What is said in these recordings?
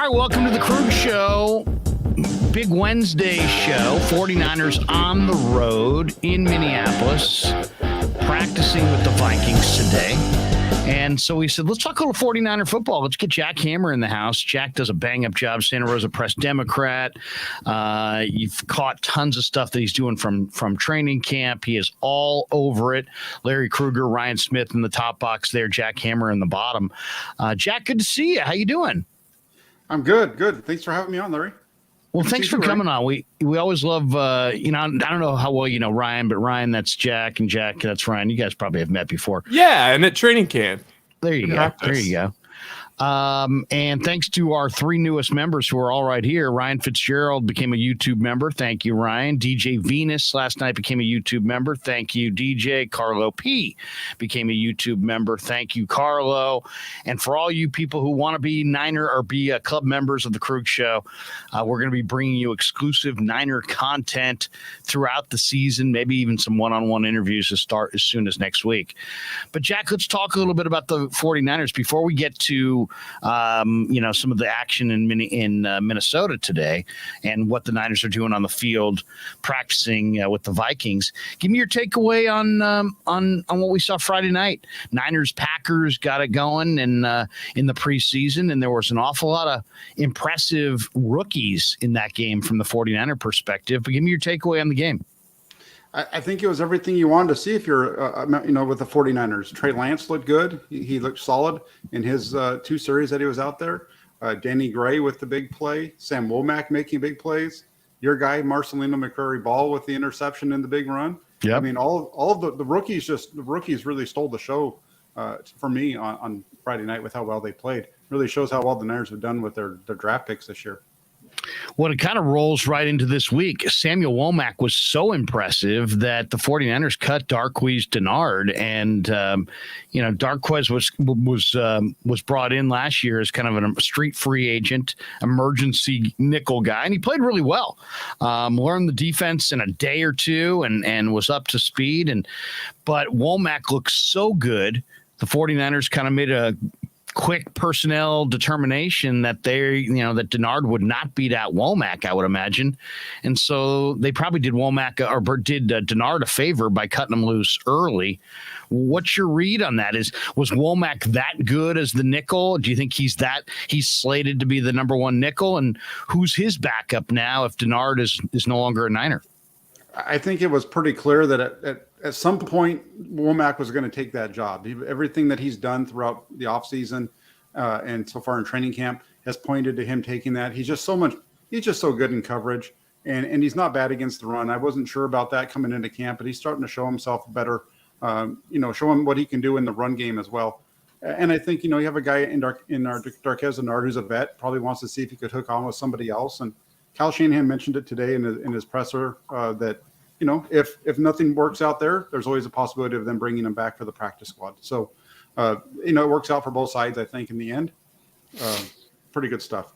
right, welcome to the Krueg Show. Big Wednesday show. 49ers on the road in Minneapolis, practicing with the Vikings today. And so we said, let's talk a little 49er football. Let's get Jack Hammer in the house. Jack does a bang-up job, Santa Rosa Press Democrat. You've caught tons of stuff that he's doing from training camp. He is all over it. Larry Krueger, Ryan Smith in the top box there, Jack Hammer in the bottom. Jack, good to see you. How you doing? I'm good. Thanks for having me on, Larry. Well, thanks for coming on. We always love, I don't know how well you know Ryan, but Ryan, that's Jack, and Jack, that's Ryan. You guys probably have met before. Yeah, and at training camp. There you go. There you go. And thanks to our three newest members who are all right here. Ryan Fitzgerald became a YouTube member. Thank you, Ryan. DJ Venus last night became a YouTube member. Thank you, DJ. Carlo P became a YouTube member. Thank you, Carlo. And for all you people who want to be Niner or be club members of the Krueg Show, we're going to be bringing you exclusive Niner content throughout the season, maybe even some one-on-one interviews to start as soon as next week. But, Jack, let's talk a little bit about the 49ers before we get to some of the action in Minnesota today and what the Niners are doing on the field, practicing with the Vikings. Give me your takeaway on what we saw Friday night. Niners Packers got it going in the preseason, and there was an awful lot of impressive rookies in that game from the 49er perspective. But give me your takeaway on the game. I think it was everything you wanted to see if you're, with the 49ers. Trey Lance looked good. He looked solid in his two series that he was out there. Danny Gray with the big play. Sam Womack making big plays. Your guy, Marcelino McCurry-Ball with the interception in the big run. Yeah. I mean, all of the rookies really stole the show for me on Friday night with how well they played. Really shows how well the Niners have done with their draft picks this year. Well, it kind of rolls right into this week. Samuel Womack was so impressive that the 49ers cut Darqueze Dennard, and Darqueze was brought in last year as kind of a street free agent, emergency nickel guy, and he played really well. Learned the defense in a day or two, and was up to speed. But Womack looks so good. The 49ers kind of made a quick personnel determination that that Dennard would not beat out Womack, I would imagine. And so they probably did Dennard a favor by cutting him loose early. What's your read on that? Was Womack that good as the nickel? Do you think he's slated to be the number one nickel? And who's his backup now if Dennard is no longer a Niner? I think it was pretty clear that at some point, Womack was going to take that job. Everything that he's done throughout the offseason and so far in training camp has pointed to him taking that. He's just so good in coverage, and he's not bad against the run. I wasn't sure about that coming into camp, but he's starting to show himself better, show him what he can do in the run game as well. And I think, you have a guy in Darqueze Dennard who's a vet, probably wants to see if he could hook on with somebody else. And Kyle Shanahan mentioned it today in his presser that, if nothing works out there, there's always a possibility of them bringing him back for the practice squad. So, it works out for both sides, I think, in the end. Pretty good stuff.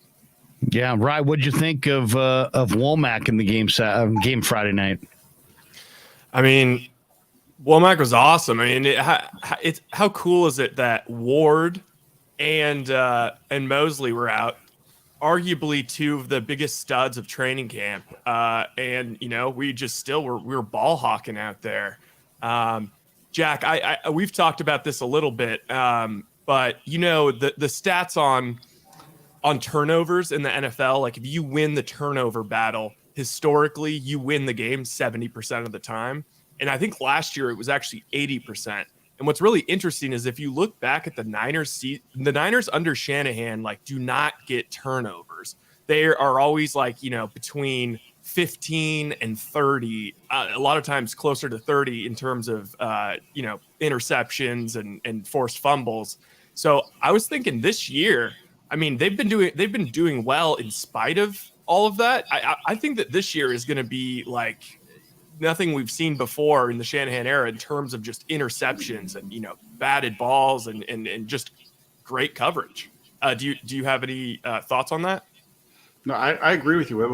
Yeah, Ryan, what'd you think of Womack in the game Friday night? I mean, Womack was awesome. I mean, how cool is it that Ward and Mosley were out? Arguably two of the biggest studs of training camp. And we were ball hawking out there. Jack, we've talked about this a little bit, but the stats on turnovers in the NFL, like if you win the turnover battle, historically you win the game 70% of the time. And I think last year it was actually 80%. And what's really interesting is if you look back at the Niners under Shanahan, do not get turnovers. They are always between 15 and 30, a lot of times closer to 30 in terms of, interceptions and forced fumbles. So I was thinking this year, I mean, they've been doing well in spite of all of that. I think that this year is going to be nothing we've seen before in the Shanahan era in terms of just interceptions and, batted balls and just great coverage. Do you have any thoughts on that? No, I agree with you. It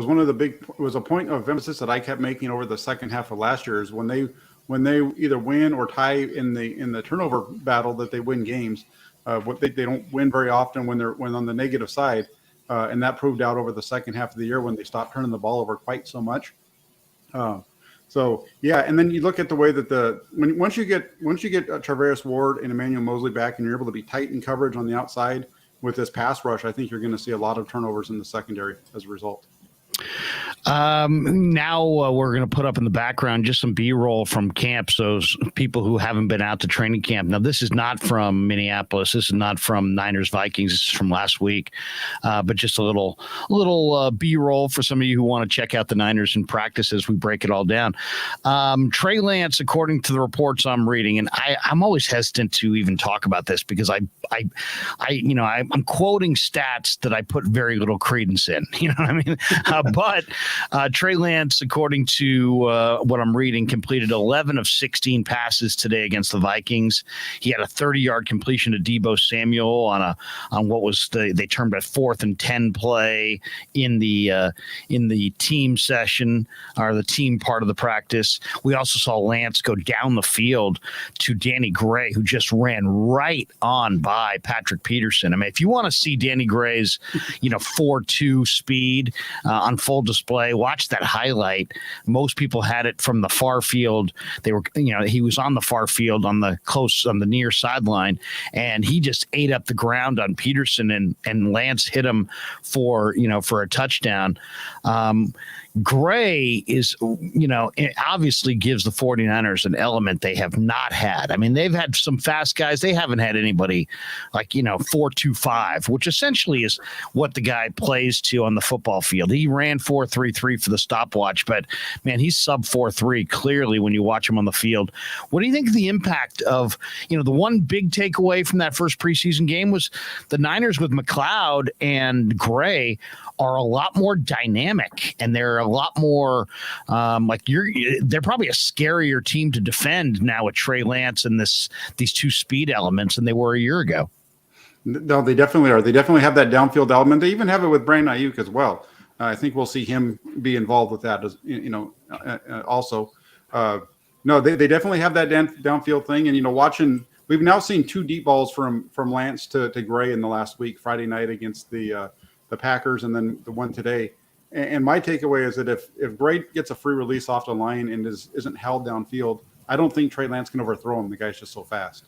was a point of emphasis that I kept making over the second half of last year is when they either win or tie in the turnover battle that they win games. They don't win very often when they're on the negative side. and that proved out over the second half of the year when they stopped turning the ball over quite so much. So yeah, and then you look at the way that once you get Tarvarius Ward and Emmanuel Mosley back, and you're able to be tight in coverage on the outside with this pass rush, I think you're going to see a lot of turnovers in the secondary as a result. Now we're going to put up in the background just some B-roll from camps, those people who haven't been out to training camp. Now, this is not from Minneapolis. This is not from Niners Vikings. This is from last week. But just a little B-roll for some of you who want to check out the Niners in practice as we break it all down. Trey Lance, according to the reports I'm reading, and I'm always hesitant to even talk about this because I'm quoting stats that I put very little credence in. You know what I mean? But Trey Lance, according to what I'm reading, completed 11 of 16 passes today against the Vikings. He had a 30-yard completion to Deebo Samuel on what was they termed a 4th and 10 play in the team session, or the team part of the practice. We also saw Lance go down the field to Danny Gray, who just ran right on by Patrick Peterson. I mean, if you want to see Danny Gray's 4.2 speed on full display, watch that highlight. Most people had it from the far field. They were, he was on the far field on the near sideline, and he just ate up the ground on Peterson, and Lance hit him for a touchdown. Gray is, it obviously gives the 49ers an element they have not had. I mean, they've had some fast guys. They haven't had anybody like, 4.25, which essentially is what the guy plays to on the football field. He ran 4.33 for the stopwatch, but man, he's sub 4.3 clearly when you watch him on the field. What do you think of the impact of, the one big takeaway from that first preseason game was the Niners with McLeod and Gray are a lot more dynamic, and they're a lot more they're probably a scarier team to defend now with Trey Lance and these two speed elements than they were a year ago. No, they definitely are. They definitely have that downfield element. They even have it with Brandon Ayuk as well. I think we'll see him be involved with that as also. No, they definitely have that downfield thing, and we've now seen 2 deep balls from Lance to Gray in the last week, Friday night against the Packers, and then the one today. And my takeaway is that if Gray gets a free release off the line and isn't held downfield, I don't think Trey Lance can overthrow him. The guy's just so fast.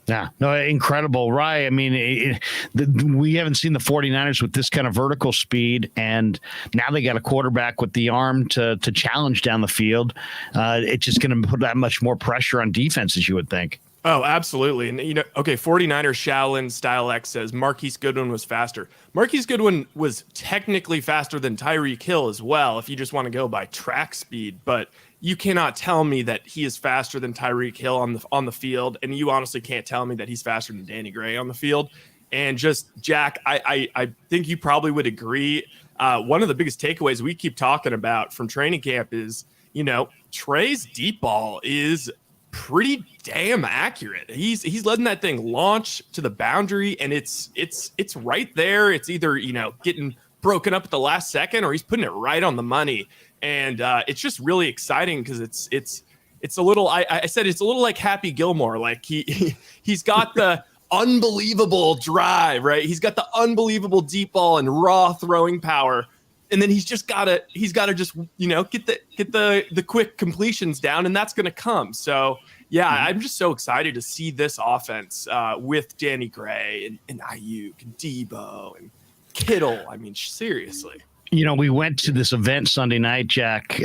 Yeah, no, incredible. Right. I mean, we haven't seen the 49ers with this kind of vertical speed, and now they got a quarterback with the arm to challenge down the field. It's just going to put that much more pressure on defense, as you would think. Oh, absolutely. And, 49ers Shaolin Style X says Marquise Goodwin was faster. Marquise Goodwin was technically faster than Tyreek Hill as well, if you just want to go by track speed. But you cannot tell me that he is faster than Tyreek Hill on the field. And you honestly can't tell me that he's faster than Danny Gray on the field. And just, Jack, I think you probably would agree. One of the biggest takeaways we keep talking about from training camp is, Trey's deep ball is pretty damn accurate. He's letting that thing launch to the boundary, and it's right there. It's either getting broken up at the last second, or he's putting it right on the money, and it's just really exciting because it's a little. I said it's a little like Happy Gilmore. Like he's got the unbelievable drive, right? He's got the unbelievable deep ball and raw throwing power. And then he's got to just, get the quick completions down, and that's going to come. So, yeah, I'm just so excited to see this offense with Danny Gray and Ayuk and Deebo and Kittle. I mean, seriously. We went to this event Sunday night, Jack,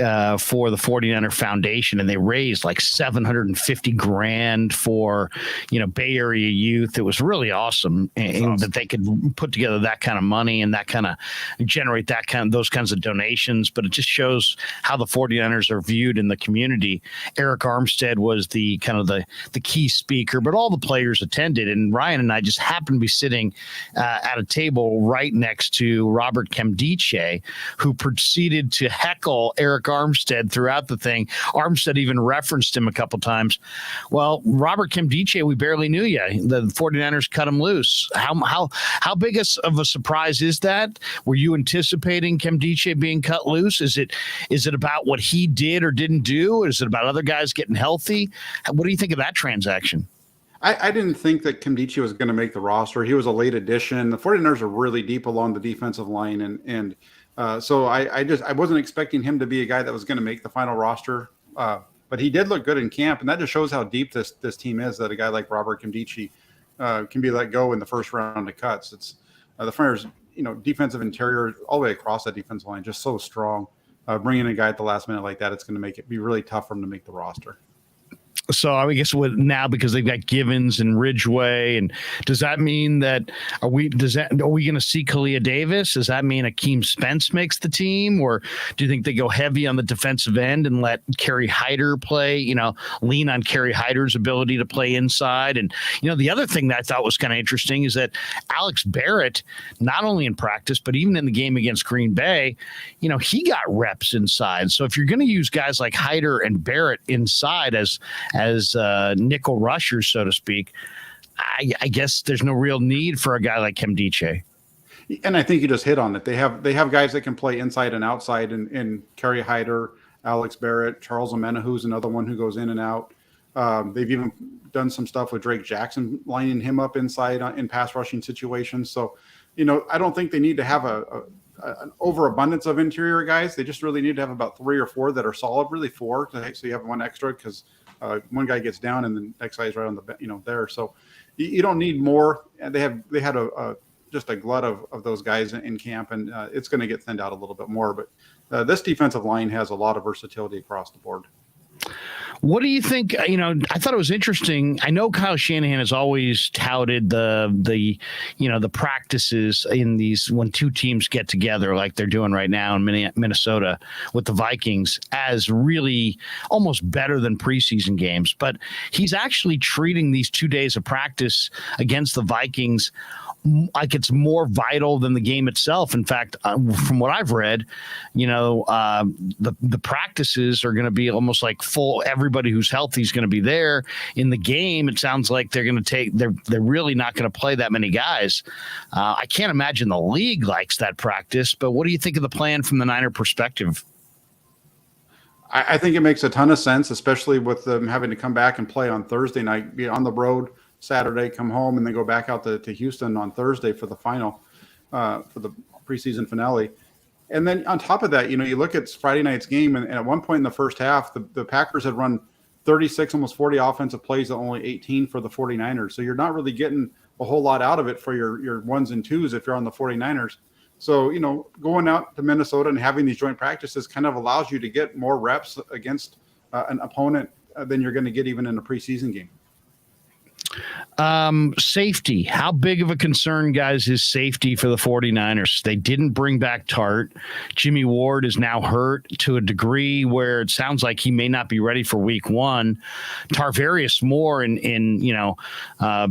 for the 49er Foundation, and they raised like $750,000 for, Bay Area youth. It was really awesome, that they could put together that kind of money and that kind of generate those kinds of donations. But it just shows how the 49ers are viewed in the community. Eric Armstead was the key speaker, but all the players attended. And Ryan and I just happened to be sitting at a table right next to Robert Kemdiche, who proceeded to heckle Eric Armstead throughout the thing. Armstead even referenced him a couple times. Well, Robert Kemdiche, we barely knew you. The 49ers cut him loose. How big of a surprise is that? Were you anticipating Kemdiche being cut loose? Is it about what he did or didn't do? Is it about other guys getting healthy? What do you think of that transaction? I didn't think that Kimdichie was going to make the roster. He was a late addition. The 49ers are really deep along the defensive line. So I wasn't expecting him to be a guy that was going to make the final roster. But he did look good in camp. And that just shows how deep this team is, that a guy like Robert Kimdichie can be let go in the first round of cuts. It's the 49ers, defensive interior all the way across that defensive line, just so strong. Bringing a guy at the last minute like that, it's going to make it be really tough for him to make the roster. So I guess now, because they've got Givens and Ridgeway, and does that mean that are we going to see Kalia Davis? Does that mean Akeem Spence makes the team, or do you think they go heavy on the defensive end and let Kerry Hyder play? Lean on Kerry Hyder's ability to play inside. And the other thing that I thought was kind of interesting is that Alex Barrett, not only in practice but even in the game against Green Bay, he got reps inside. So if you're going to use guys like Hyder and Barrett inside as nickel rushers, so to speak, I guess there's no real need for a guy like Kimdichie. And I think you just hit on it. They have guys that can play inside and outside, and Kerry Hyder, Alex Barrett, Charles Omena, who's another one who goes in and out. They've even done some stuff with Drake Jackson, lining him up inside in pass rushing situations. So, I don't think they need to have an overabundance of interior guys. They just really need to have about 3 or 4 that are solid, really 4. So you have one extra, because one guy gets down and the next guy is right on the there. So you don't need more. And they had just a glut of those guys in camp, and it's going to get thinned out a little bit more. But this defensive line has a lot of versatility across the board. What do you think? I thought it was interesting. I know Kyle Shanahan has always touted the practices in these, when two teams get together like they're doing right now in Minnesota with the Vikings, as really almost better than preseason games. But he's actually treating these 2 days of practice against the Vikings like it's more vital than the game itself. In fact, from what I've read, the practices are going to be almost like full. Everybody who's healthy is going to be there. In the game, it sounds like they're going to they're really not going to play that many guys. I can't imagine the league likes that practice, but what do you think of the plan from the Niner perspective? I think it makes a ton of sense, especially with them having to come back and play on Thursday night, be on the road Saturday, come home, and then go back out to Houston on Thursday for the final, for the preseason finale. And then on top of that, you look at Friday night's game, and at one point in the first half, the Packers had run 36, almost 40 offensive plays, only 18 for the 49ers. So you're not really getting a whole lot out of it for your ones and twos if you're on the 49ers. So, going out to Minnesota and having these joint practices kind of allows you to get more reps against an opponent than you're going to get even in a preseason game. Safety. How big of a concern, guys, is safety for the 49ers? They didn't bring back Tart. Jimmy Ward is now hurt to a degree where it sounds like he may not be ready for week 1. Tarvarius Moore in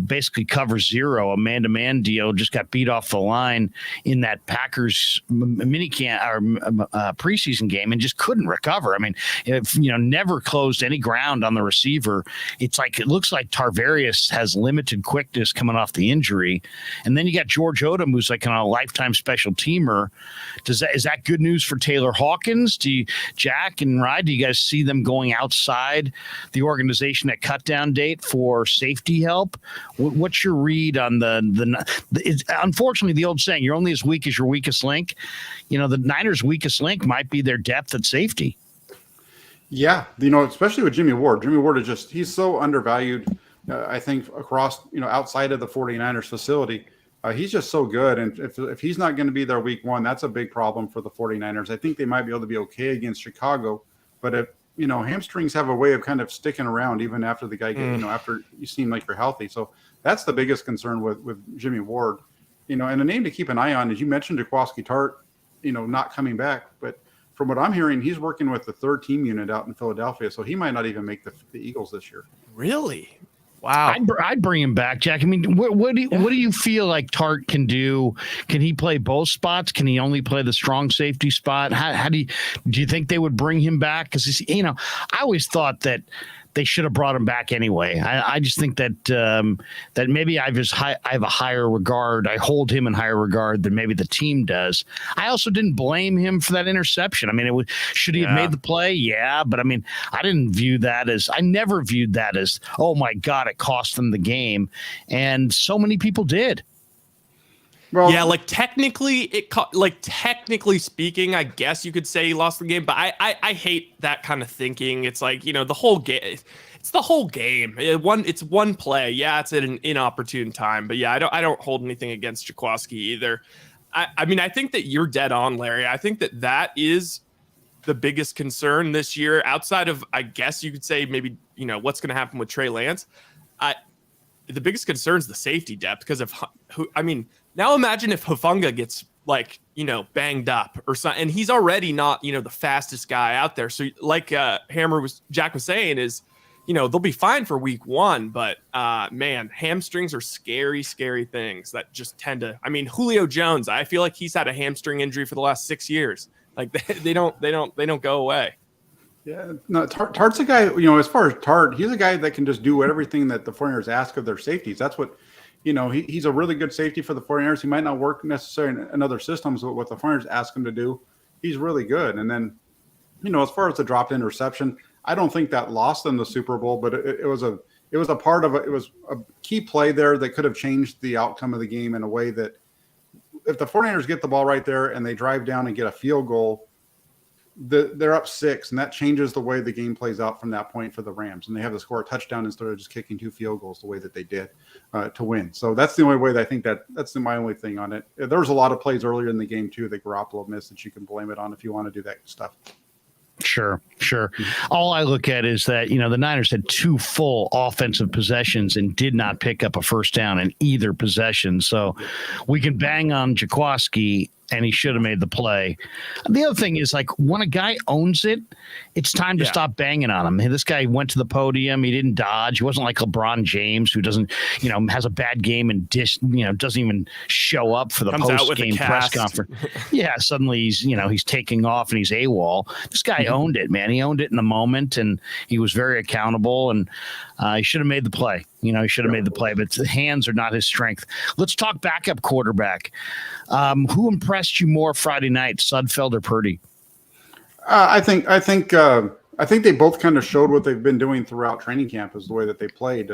basically cover 0, a man-to-man deal, just got beat off the line in that Packers minicamp or preseason game and just couldn't recover. I mean, never closed any ground on the receiver. It looks like Tarvarius has limited quickness coming off the injury. And then you got George Odom, who's like a lifetime special teamer. Is that good news for Taylor Hawkins? Jack and Ryan, do you guys see them going outside the organization at cutdown date for safety help? What's your read on unfortunately, the old saying, you're only as weak as your weakest link. The Niners' weakest link might be their depth at safety. Yeah, especially with Jimmy Ward. Jimmy Ward he's so undervalued, I think, across, outside of the 49ers facility. He's just so good. And if he's not going to be there week 1, that's a big problem for the 49ers. I think they might be able to be okay against Chicago. But if, hamstrings have a way of kind of sticking around even after the guy gets, after you seem like you're healthy. So that's the biggest concern with Jimmy Ward. And a name to keep an eye on, as you mentioned, Jaquaski Tart, not coming back. But from what I'm hearing, he's working with the 3rd team unit out in Philadelphia, so he might not even make the Eagles this year. Really? Wow. I'd bring him back, Jack. I mean, what do you feel like Tart can do? Can he play both spots? Can he only play the strong safety spot? How do you think they would bring him back? Because I always thought that they should have brought him back anyway. I just think that that maybe I have a higher regard. I hold him in higher regard than maybe the team does. I also didn't blame him for that interception. I mean, should he have made the play? Yeah, but I mean, I never viewed that as, oh my God, it cost them the game, and so many people did. Well, yeah, like technically speaking, I guess you could say he lost the game, but I hate that kind of thinking. It's like, the whole game. It's the whole game. It's one play. Yeah, it's at an inopportune time, but yeah, I don't hold anything against Jaworski either. I mean, I think that you're dead on, Larry. I think that is the biggest concern this year, outside of, I guess you could say maybe, what's going to happen with Trey Lance. The biggest concern is the safety depth, because now imagine if Hufanga gets banged up or something, and he's already not, the fastest guy out there. So like Jack was saying is, they'll be fine for week 1, but man, hamstrings are scary, scary things that just tend to, Julio Jones, I feel like he's had a hamstring injury for the last 6 years. Like they don't go away. Yeah, no, Tart's a guy, as far as Tart, he's a guy that can just do everything that the 49ers ask of their safeties. That's what, he's a really good safety for the 49ers. He might not work necessarily in other systems, but what the 49ers ask him to do, he's really good. And then, as far as the dropped interception, I don't think that lost them the Super Bowl, but it was a part of it. It was a key play there that could have changed the outcome of the game in a way that if the 49ers get the ball right there and they drive down and get a field goal, they're up 6, and that changes the way the game plays out from that point for the Rams. And they have to score a touchdown instead of just kicking 2 field goals the way that they did to win. So that's the only way that I think that's my only thing on it. There was a lot of plays earlier in the game too that Garoppolo missed that you can blame it on if you want to do that stuff. Sure. All I look at is that, the Niners had 2 full offensive possessions and did not pick up a first down in either possession. So we can bang on Jaworski, and he should have made the play. The other thing is, when a guy owns it, it's time to stop banging on him. This guy went to the podium. He didn't dodge. He wasn't like LeBron James, who doesn't, has a bad game and doesn't even show up for the post-game press conference. Yeah, suddenly he's taking off and he's AWOL. This guy owned it, man. He owned it in the moment, and he was very accountable, and he should have made the play. He should have made the play, but the hands are not his strength. Let's talk backup quarterback. Who impressed you more Friday night, Sudfeld or Purdy? I think they both kind of showed what they've been doing throughout training camp, is the way that they played.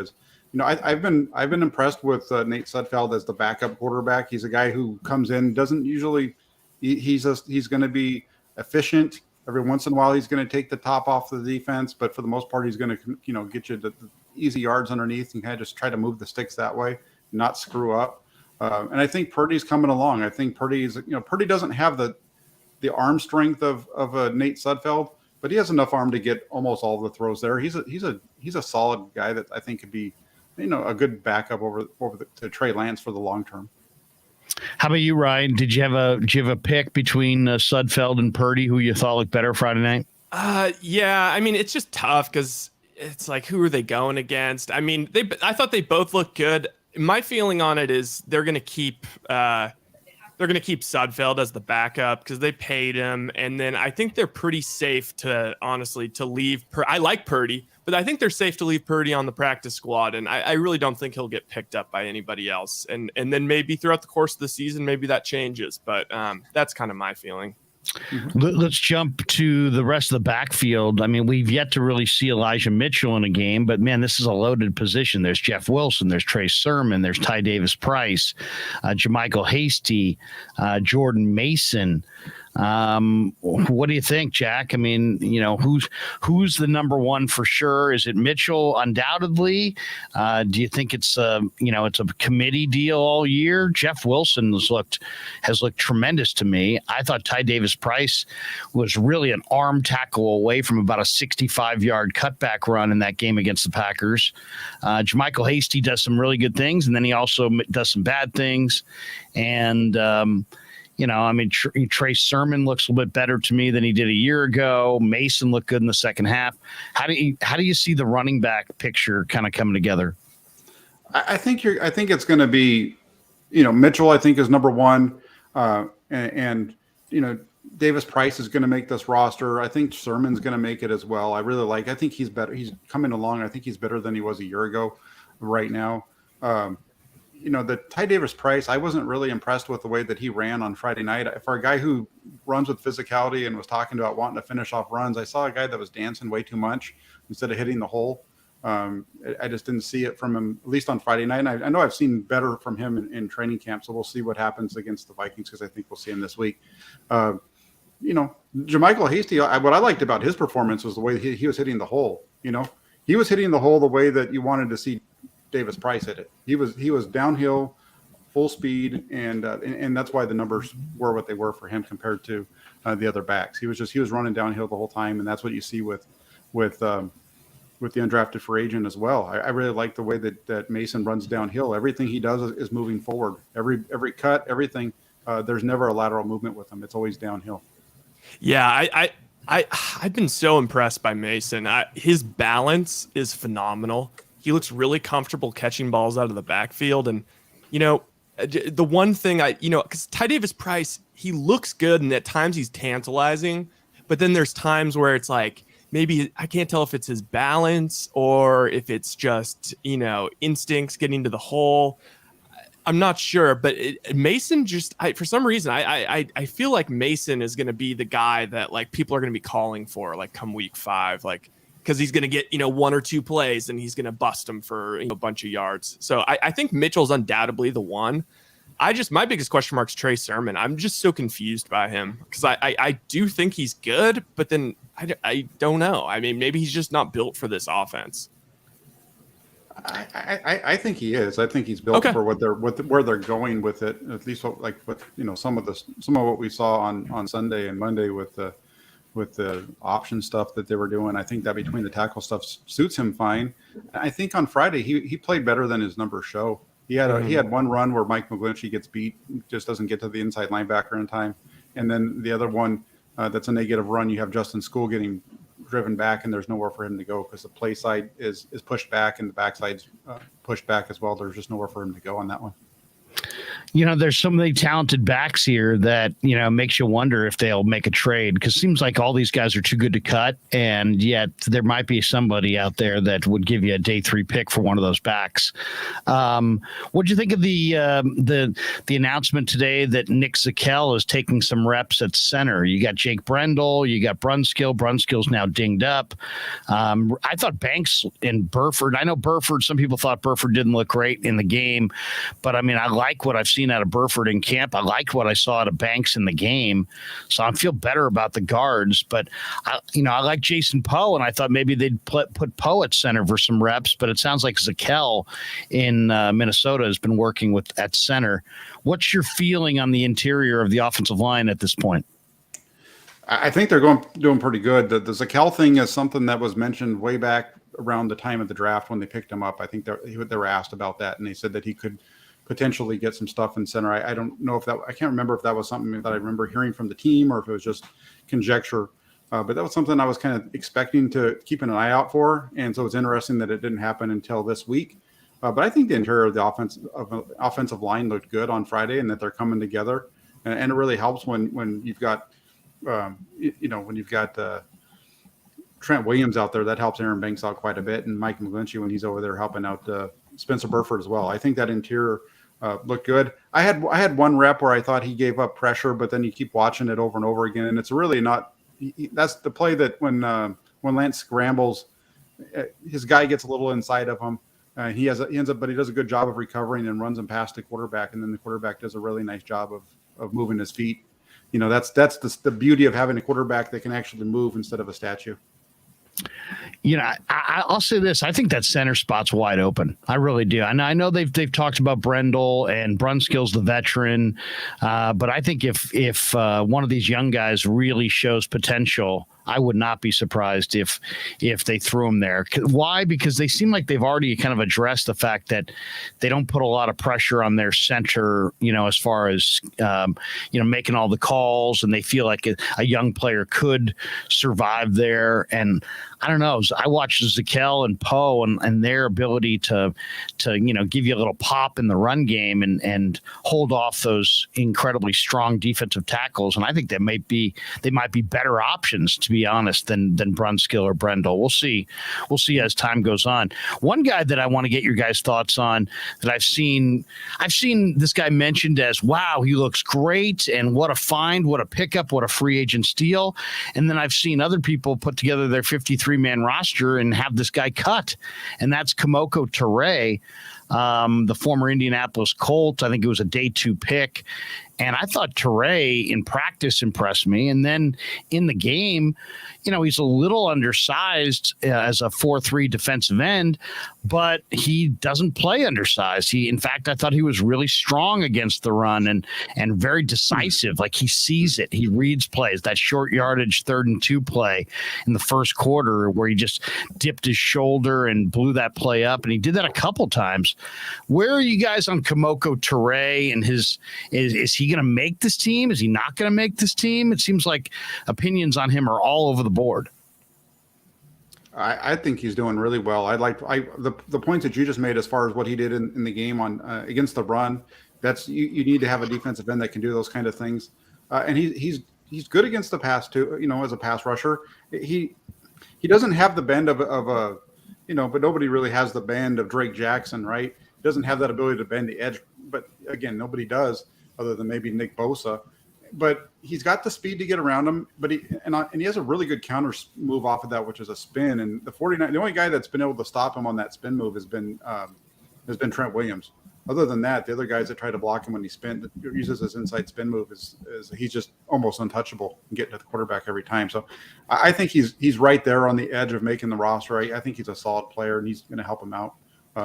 I've been impressed with Nate Sudfeld as the backup quarterback. He's a guy who comes in, doesn't usually. He's going to be efficient. Every once in a while, he's going to take the top off the defense, but for the most part, he's going to get you the easy yards underneath and kind of just try to move the sticks that way, not screw up. And I think Purdy's coming along. I think Purdy doesn't have the arm strength of Nate Sudfeld, but he has enough arm to get almost all the throws there. He's a solid guy that I think could be, a good backup to Trey Lance for the long term. How about you, Ryan? Did you have a pick between Sudfeld and Purdy who you thought looked better Friday night? Yeah, it's just tough because it's like, who are they going against? I thought they both looked good. My feeling on it is they're going to keep Sudfeld as the backup because they paid him, and then I think they're pretty safe to leave. I like Purdy, but I think they're safe to leave Purdy on the practice squad, and I really don't think he'll get picked up by anybody else. And then maybe throughout the course of the season, maybe that changes, but that's kind of my feeling. Let's jump to the rest of the backfield. We've yet to really see Elijah Mitchell in a game, but man, this is a loaded position. There's Jeff Wilson, there's Trey Sermon, there's Ty Davis Price, Jermichael Hasty, Jordan Mason. What do you think, Jack? Who's the number one for sure? Is it Mitchell? Undoubtedly. Do you think it's a committee deal all year? Jeff Wilson has looked tremendous to me. I thought Ty Davis Price was really an arm tackle away from about a 65-yard cutback run in that game against the Packers. Jermichael Hasty does some really good things, and then he also does some bad things. And Trey Sermon looks a little bit better to me than he did a year ago. Mason looked good in the second half. How do you see the running back picture kind of coming together? I think it's going to be, Mitchell, I think, is number one. And Davis Price is going to make this roster. I think Sermon's going to make it as well. I think he's better. He's coming along. I think he's better than he was a year ago right now. The Ty Davis Price, I wasn't really impressed with the way that he ran on Friday night. For a guy who runs with physicality and was talking about wanting to finish off runs, I saw a guy that was dancing way too much instead of hitting the hole. I just didn't see it from him, at least on Friday night. And I know I've seen better from him in training camp, so we'll see what happens against the Vikings, because I think we'll see him this week. Jermichael Hasty, what I liked about his performance was the way he was hitting the hole. He was hitting the hole the way that you wanted to see Davis Price hit it. He was downhill, full speed, and that's why the numbers were what they were for him compared to the other backs. He was running downhill the whole time, and that's what you see with the undrafted free agent as well. I really like the way that Mason runs downhill. Everything he does is moving forward. Every cut, everything. There's never a lateral movement with him. It's always downhill. Yeah, I've been so impressed by Mason. His balance is phenomenal. He looks really comfortable catching balls out of the backfield. And, the one thing because Ty Davis Price, he looks good, and at times he's tantalizing. But then there's times where it's like, maybe I can't tell if it's his balance or if it's just, instincts getting to the hole. I'm not sure, but Mason for some reason, I feel like Mason is going to be the guy that like people are going to be calling for like come week 5, like, because he's going to get, 1 or 2 plays and he's going to bust them for a bunch of yards. So I think Mitchell's undoubtedly the one. My biggest question mark is Trey Sermon. I'm just so confused by him because I do think he's good, but then I don't know. I mean, maybe he's just not built for this offense. I think he is. I think he's built for where they're going with it. At least some of what we saw on Sunday and Monday with the option stuff that they were doing. I think that between the tackle stuff suits him fine. I think on Friday he played better than his numbers show. He had one run where Mike McGlinchey gets beat, just doesn't get to the inside linebacker in time, and then the other one that's a negative run. You have Justin School getting driven back, and there's nowhere for him to go because the play side is pushed back and the backside's pushed back as well. There's just nowhere for him to go on that one. There's so many talented backs here that, makes you wonder if they'll make a trade, because it seems like all these guys are too good to cut. And yet there might be somebody out there that would give you a day 3 pick for one of those backs. What'd you think of the announcement today that Nick Zakelj is taking some reps at center? You got Jake Brendel, you got Brunskill. Brunskill's now dinged up. I thought Banks and Burford, I know Burford, some people thought Burford didn't look great in the game, but I mean, I like what I've seen out of Burford in camp. I liked what I saw out of Banks in the game. So I feel better about the guards, but I like Jason Poe, and I thought maybe they'd put Poe at center for some reps, but it sounds like Zakelj in Minnesota has been working at center. What's your feeling on the interior of the offensive line at this point? I think they're doing pretty good. The Zakelj thing is something that was mentioned way back around the time of the draft when they picked him up. I think they were asked about that, and they said that he could potentially get some stuff in center. I don't know I can't remember if that was something that I remember hearing from the team or if it was just conjecture. But that was something I was kind of expecting to keep an eye out for. And so it's interesting that it didn't happen until this week. But I think the interior of the offensive line looked good on Friday, and that they're coming together. And it really helps when you've got, Trent Williams out there. That helps Aaron Banks out quite a bit, and Mike McGlinchey when he's over there helping out Spencer Burford as well. I think that interior looked good. I had one rep where I thought he gave up pressure, but then you keep watching it over and over again, and it's really not. That's the play that when Lance scrambles, his guy gets a little inside of him. But he does a good job of recovering and runs him past the quarterback, and then the quarterback does a really nice job of moving his feet. That's the beauty of having a quarterback that can actually move instead of a statue. I'll say this. I think that center spot's wide open. I really do. And I know they've talked about Brendel and Brunskill's the veteran. But I think if one of these young guys really shows potential, I would not be surprised if they threw him there. Why? Because they seem like they've already kind of addressed the fact that they don't put a lot of pressure on their center, as far as, making all the calls, and they feel like a young player could survive there. And I don't know. I watched Zakel and Poe and their ability to give you a little pop in the run game and hold off those incredibly strong defensive tackles. And I think they might be better options, to be honest, than Brunskill or Brendel. We'll see as time goes on. One guy that I want to get your guys' thoughts on that I've seen this guy mentioned as, wow, he looks great, and what a find, what a pickup, what a free agent steal. And then I've seen other people put together their 53-man roster and have this guy cut, and that's Kamoko Turay, the former Indianapolis Colt. I think it was a day 2 pick. And I thought Trey in practice impressed me. And then in the game, he's a little undersized as a 4-3 defensive end, but he doesn't play undersized. In fact, I thought he was really strong against the run and very decisive. Like, he sees it. He reads plays. That short yardage 3rd and 2 play in the first quarter where he just dipped his shoulder and blew that play up. And he did that a couple times. Where are you guys on Kamoko Turay and is he going to make this team? Is he not going to make this team? It seems like opinions on him are all over the board. I think he's doing really well. The points that you just made as far as what he did in the game on against the run. That's you need to have a defensive end that can do those kind of things. And he's good against the pass too. As a pass rusher, he doesn't have the bend of a but nobody really has the bend of Drake Jackson, right? He doesn't have that ability to bend the edge. But again, nobody does, other than maybe Nick Bosa. But he's got the speed to get around him. But he has a really good counter move off of that, which is a spin. And the only guy that's been able to stop him on that spin move has been Trent Williams. Other than that, the other guys that try to block him when he uses his inside spin move is he's just almost untouchable and getting to the quarterback every time. So I think he's right there on the edge of making the roster. I think he's a solid player, and he's going to help him out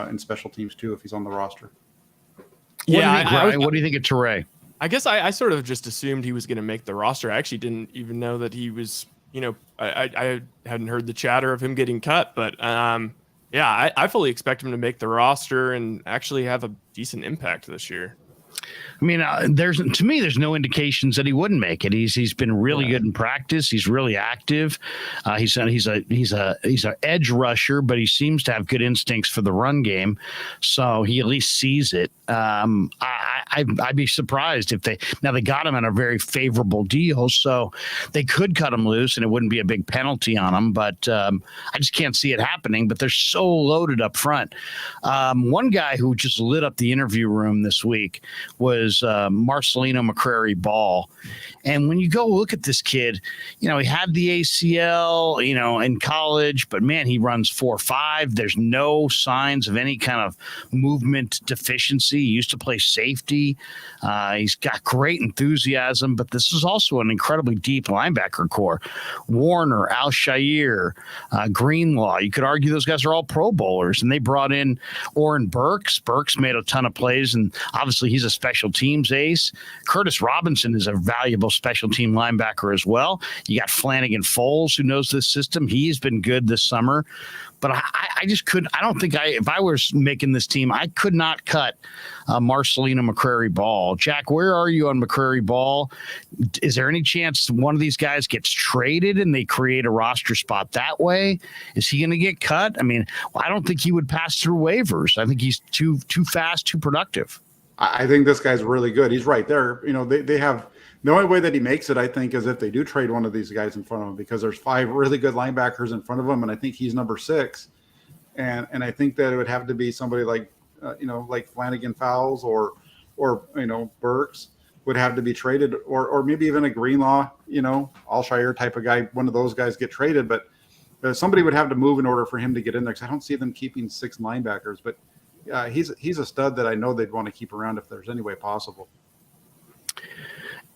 in special teams too if he's on the roster. What do you think of Turay? I guess I sort of just assumed he was going to make the roster. I actually didn't even know that he was, I hadn't heheard the chatter of him getting cut, but I fully expect him to make the roster and actually have a decent impact this year. I mean, there's no indications that he wouldn't make it. He's been really good in practice. He's really active. He's an edge rusher, but he seems to have good instincts for the run game. So he at least sees it. I'd be surprised if they got him on a very favorable deal, so they could cut him loose and it wouldn't be a big penalty on him. But I just can't see it happening. But they're so loaded up front. One guy who just lit up the interview room this week was Marcelino McCrary-Ball. And when you go look at this kid, he had the ACL, in college, but man, he runs 4.5. There's no signs of any kind of movement deficiency. He used to play safety. He's got great enthusiasm, but this is also an incredibly deep linebacker core. Warner, Al-Shaair, Greenlaw. You could argue those guys are all Pro Bowlers, and they brought in Oren Burks. Burks made a ton of plays, and obviously he's a special teams ace. Curtis Robinson is a valuable special team linebacker as well. You got Flanagan Foles, who knows this system. He's been good this summer. But I just couldn't. I don't think if I was making this team, I could not cut Marcelino McCrary-Ball. Jack, where are you on McCrary-Ball? Is there any chance one of these guys gets traded and they create a roster spot that way? Is he going to get cut? I mean, I don't think he would pass through waivers. I think he's too fast, too productive. I think this guy's really good. He's right there. They have the only way that he makes it, I think, is if they do trade one of these guys in front of him, because there's 5 really good linebackers in front of him, and I think he's number 6. And I think that it would have to be somebody like like Flanagan Fowles or Burks would have to be traded, or maybe even a Greenlaw, Al-Shaair type of guy. One of those guys get traded, but somebody would have to move in order for him to get in there, because I don't see them keeping 6 linebackers. But he's a stud that I know they'd want to keep around if there's any way possible.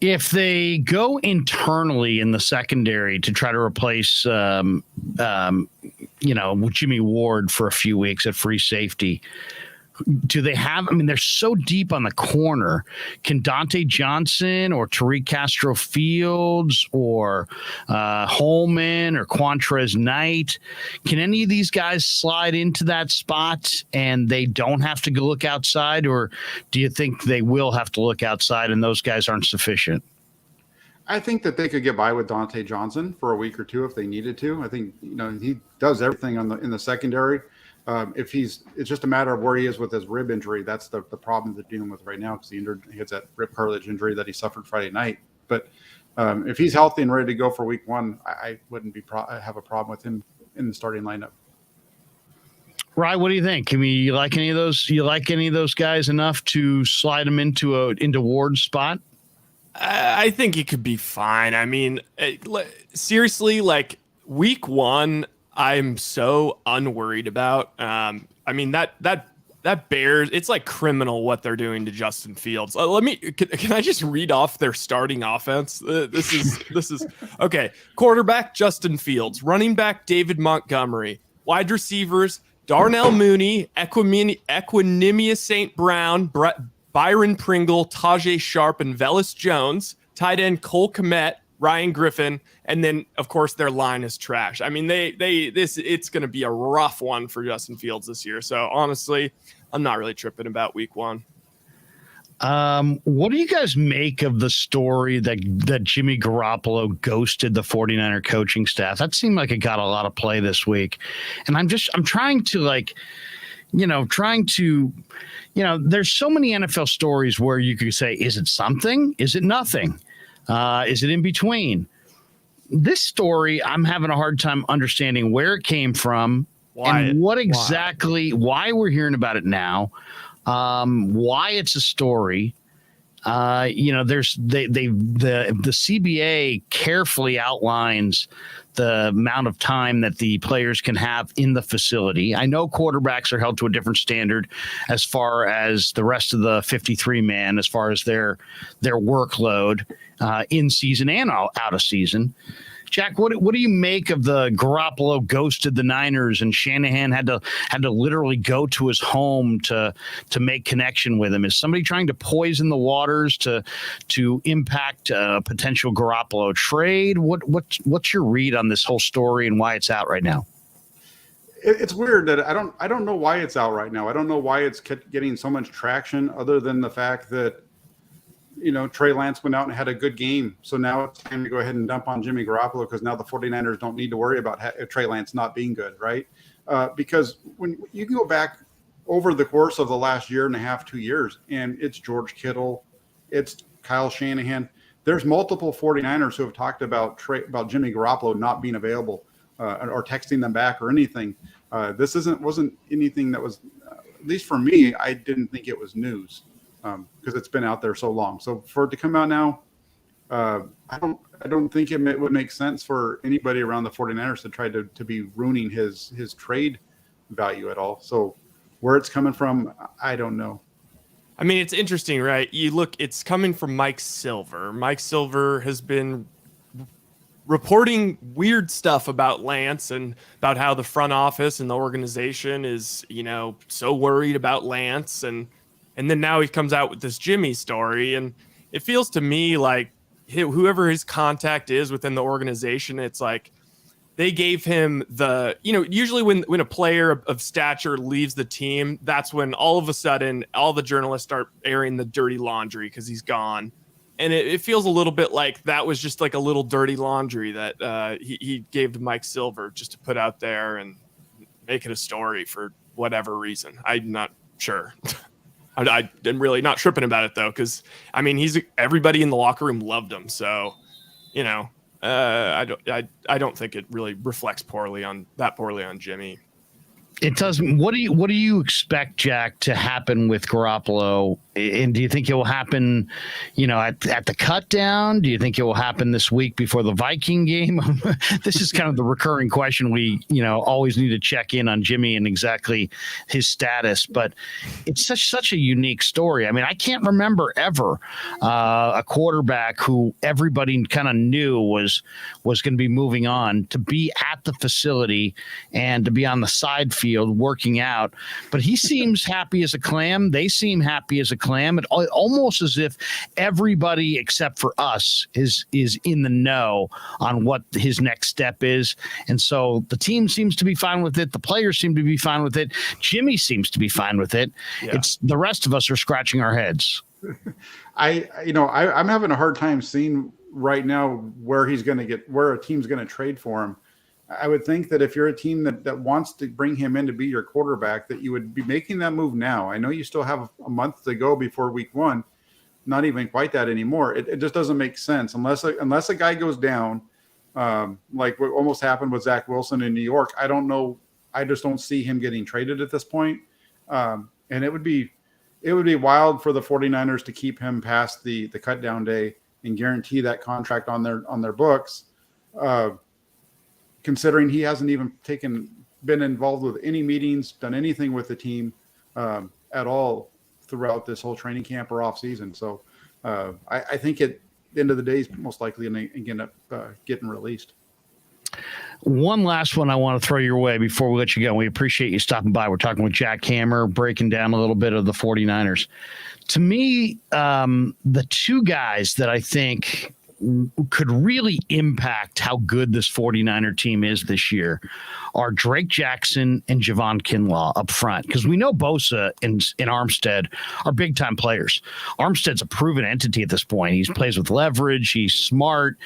If they go internally in the secondary to try to replace, Jimmy Ward for a few weeks at free safety, do they have? I mean, they're so deep on the corner. Can Dante Johnson or Tariq Castro Fields or Holman or Quantrez Knight, can any of these guys slide into that spot and they don't have to go look outside, or do you think they will have to look outside and those guys aren't sufficient? I think that they could get by with Dante Johnson for a week or two if they needed to. I think he does everything in the secondary. It's just a matter of where he is with his rib injury. That's the problem they're dealing with right now because he has that rib cartilage injury that he suffered Friday night. But if he's healthy and ready to go for week one, I wouldn't have a problem with him in the starting lineup. Rye, what do you think? I mean, you like any of those? You like any of those guys enough to slide them into Ward's spot? I think it could be fine. I mean, seriously, like week one, I'm so unworried about. I mean, that Bears, it's like criminal what they're doing to Justin Fields. Can I just read off their starting offense? This is okay. Quarterback Justin Fields, running back David Montgomery, wide receivers Darnell Mooney, Equinemius St. Brown, Byron Pringle, Tajay Sharp, and Velus Jones. Tight end Cole Kmet, Ryan Griffin, and then of course their line is trash. I mean, it's going to be a rough one for Justin Fields this year. So honestly, I'm not really tripping about week one. What do you guys make of the story that Jimmy Garoppolo ghosted the 49er coaching staff? That seemed like it got a lot of play this week, and I'm trying to there's so many NFL stories where you could say, is it something? Is it nothing? Is it in between? This story, I'm having a hard time understanding where it came from and what exactly, why we're hearing about it now, why it's a story. The CBA carefully outlines the amount of time that the players can have in the facility. I know quarterbacks are held to a different standard as far as the rest of the 53-man, as far as their workload in season and out of season. Jack, what do you make of the Garoppolo ghosted the Niners and Shanahan had to literally go to his home to make connection with him? Is somebody trying to poison the waters to impact a potential Garoppolo trade? What's your read on this whole story and why it's out right now? It's weird that I don't know why it's out right now. I don't know why it's getting so much traction other than the fact that Trey Lance went out and had a good game. So now it's time to go ahead and dump on Jimmy Garoppolo because now the 49ers don't need to worry about Trey Lance not being good, right? Because when you can go back over the course of the last year and a half, 2 years, and it's George Kittle, it's Kyle Shanahan. There's multiple 49ers who have talked about Jimmy Garoppolo not being available or texting them back or anything. This wasn't anything that was, at least for me, I didn't think it was news. Because it's been out there so long. So for it to come out now, I don't think it would make sense for anybody around the 49ers to try to be ruining his trade value at all. So where it's coming from, I don't know. I mean, it's interesting, right? You look, it's coming from Mike Silver. Mike Silver has been reporting weird stuff about Lance and about how the front office and the organization is, so worried about Lance and then now he comes out with this Jimmy story, and it feels to me like whoever his contact is within the organization, it's like they gave him usually when a player of stature leaves the team, that's when all of a sudden all the journalists start airing the dirty laundry because he's gone. And it feels a little bit like that was just like a little dirty laundry that he gave to Mike Silver just to put out there and make it a story for whatever reason. I'm not sure. I'm really not tripping about it though, because I mean everybody in the locker room loved him, so I don't think it really reflects poorly on Jimmy. It doesn't. What do you expect, Jack, to happen with Garoppolo? And do you think it will happen, at the cut down? Do you think it will happen this week before the Viking game? This is kind of the recurring question we, always need to check in on Jimmy and exactly his status. But it's such a unique story. I mean, I can't remember ever a quarterback who everybody kind of knew was going to be moving on to be at the facility and to be on the side field working out. But he seems happy as a clam. They seem happy as a clam. It almost as if everybody except for us is in the know on what his next step is. And so the team seems to be fine with it. The players seem to be fine with it. Jimmy seems to be fine with it. Yeah. It's the rest of us are scratching our heads. I'm having a hard time seeing right now where a team's going to trade for him. I would think that if you're a team that wants to bring him in to be your quarterback, that you would be making that move now. I know you still have a month to go before week 1, not even quite that anymore. It just doesn't make sense unless a guy goes down, like what almost happened with Zach Wilson in New York. I don't know. I just don't see him getting traded at this point. And it would be wild for the 49ers to keep him past the cut down day and guarantee that contract on their books. Considering he hasn't even been involved with any meetings, done anything with the team at all throughout this whole training camp or off season. So I think at the end of the day, he's most likely going to end up getting released. One last one I want to throw your way before we let you go. We appreciate you stopping by. We're talking with Jack Hammer, breaking down a little bit of the 49ers. To me, the two guys that I think could really impact how good this 49er team is this year are Drake Jackson and Javon Kinlaw up front. Because we know Bosa and Armstead are big-time players. Armstead's a proven entity at this point. He plays with leverage. He's smart.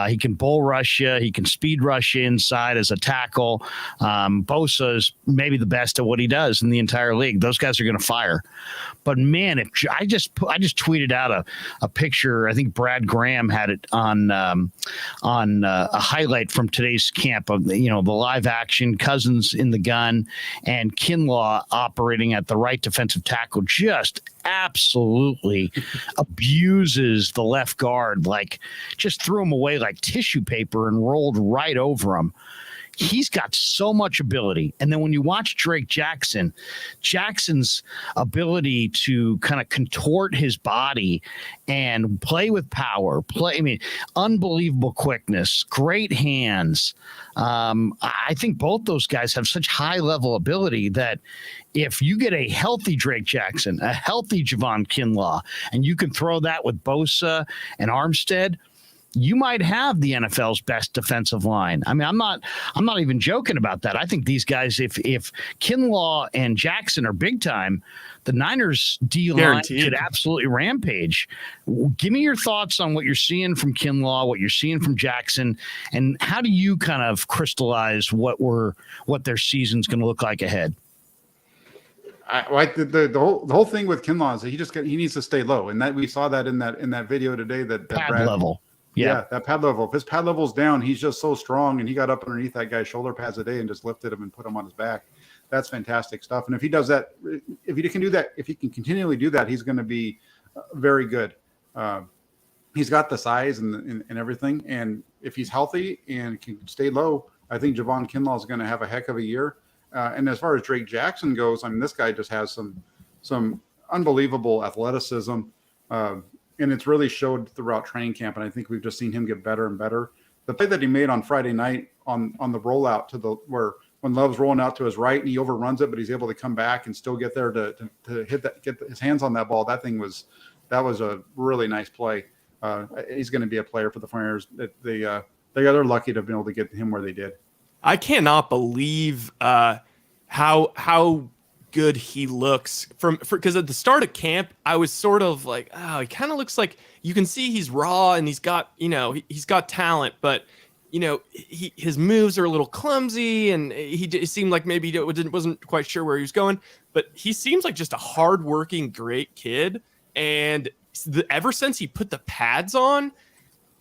He can bull rush you. He can speed rush you inside as a tackle. Bosa is maybe the best at what he does in the entire league. Those guys are going to fire. But, man, if I just tweeted out a picture. I think Brad Graham had it on a highlight from today's camp of the live action Cousins in the gun and Kinlaw operating at the right defensive tackle, just absolutely abuses the left guard, like just threw him away like tissue paper and rolled right over him. He's got so much ability. And then when you watch Drake Jackson's ability to kind of contort his body and play with power, unbelievable quickness, great hands. I think both those guys have such high level ability that if you get a healthy Drake Jackson, a healthy Javon Kinlaw, and you can throw that with Bosa and Armstead, you might have the NFL's best defensive line. I mean, I'm not even joking about that. I think these guys, if Kinlaw and Jackson are big time, the Niners D line could absolutely rampage. Give me your thoughts on what you're seeing from Kinlaw, what you're seeing from Jackson, and how do you kind of crystallize what their season's going to look like ahead? The whole thing with Kinlaw is that he needs to stay low, and that we saw that in that video today that pad Brad, level. Yeah, that pad level. If his pad level's down, he's just so strong, and he got up underneath that guy's shoulder pads today and just lifted him and put him on his back. That's fantastic stuff. And if he does that, if he can do that, if he can continually do that, he's going to be very good. He's got the size and everything. And if he's healthy and can stay low, I think Javon Kinlaw is going to have a heck of a year. And as far as Drake Jackson goes, I mean, this guy just has some unbelievable athleticism. And it's really showed throughout training camp. And I think we've just seen him get better and better. The play that he made on Friday night on the rollout when Love's rolling out to his right and he overruns it, but he's able to come back and still get there to hit that, get his hands on that ball. That was a really nice play. He's going to be a player for the 49ers. They're lucky to have been able to get him where they did. I cannot believe how good he looks because at the start of camp, I was sort of like, oh, he kind of looks like, you can see he's raw and he's got, he's got talent, but his moves are a little clumsy and it seemed like maybe he wasn't quite sure where he was going, but he seems like just a hardworking, great kid. And ever since he put the pads on,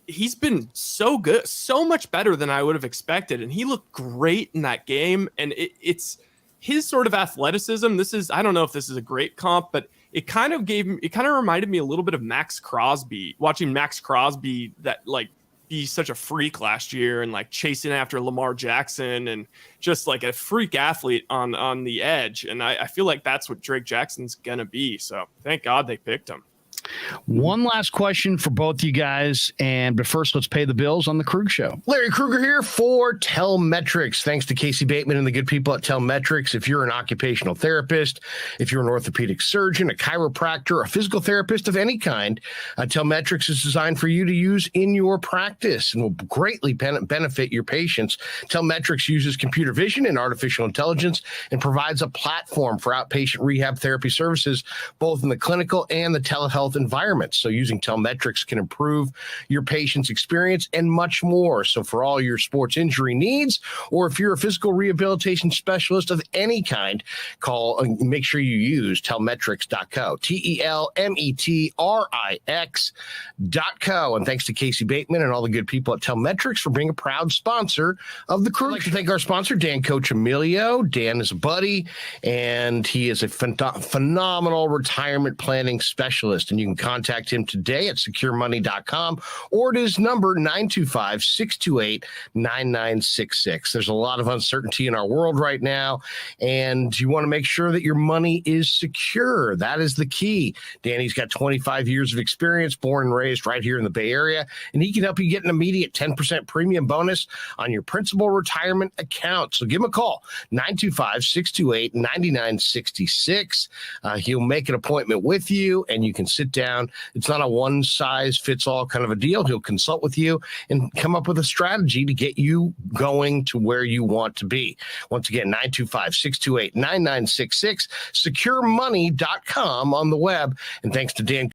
he's been so good, so much better than I would have expected. And he looked great in that game. And it's his sort of athleticism. I don't know if this is a great comp, but it kind of reminded me a little bit of Max Crosby, watching Max Crosby be such a freak last year and like chasing after Lamar Jackson and just like a freak athlete on the edge. And I feel like that's what Drake Jackson's going to be. So thank God they picked him. One last question for both you guys. But first, let's pay the bills on the Krueg Show. Larry Krueger here for Telmetrics. Thanks to Casey Bateman and the good people at Telmetrics. If you're an occupational therapist, if you're an orthopedic surgeon, a chiropractor, a physical therapist of any kind, Telmetrics is designed for you to use in your practice and will greatly benefit your patients. Telmetrics uses computer vision and artificial intelligence and provides a platform for outpatient rehab therapy services, both in the clinical and the telehealth telehealth environments. So using Telemetrics can improve your patient's experience and much more. So for all your sports injury needs, or if you're a physical rehabilitation specialist of any kind, make sure you use telemetrics.co, TELMETRIX.co. And thanks to Casey Bateman and all the good people at Telemetrics for being a proud sponsor of the Krueg. I'd like to thank our sponsor, Dan Coach Emilio. Dan is a buddy, and he is a phenomenal retirement planning specialist. And you can contact him today at securemoney.com or at his number 925-628-9966. There's a lot of uncertainty in our world right now, and you want to make sure that your money is secure. That is the key. Danny's got 25 years of experience, born and raised right here in the Bay Area, and he can help you get an immediate 10% premium bonus on your principal retirement account. So give him a call, 925-628-9966. He'll make an appointment with you, and you can sit down. It's not a one-size-fits-all kind of a deal. He'll consult with you and come up with a strategy to get you going to where you want to be. Once again, 925-628-9966, securemoney.com on the web. And thanks to Dan.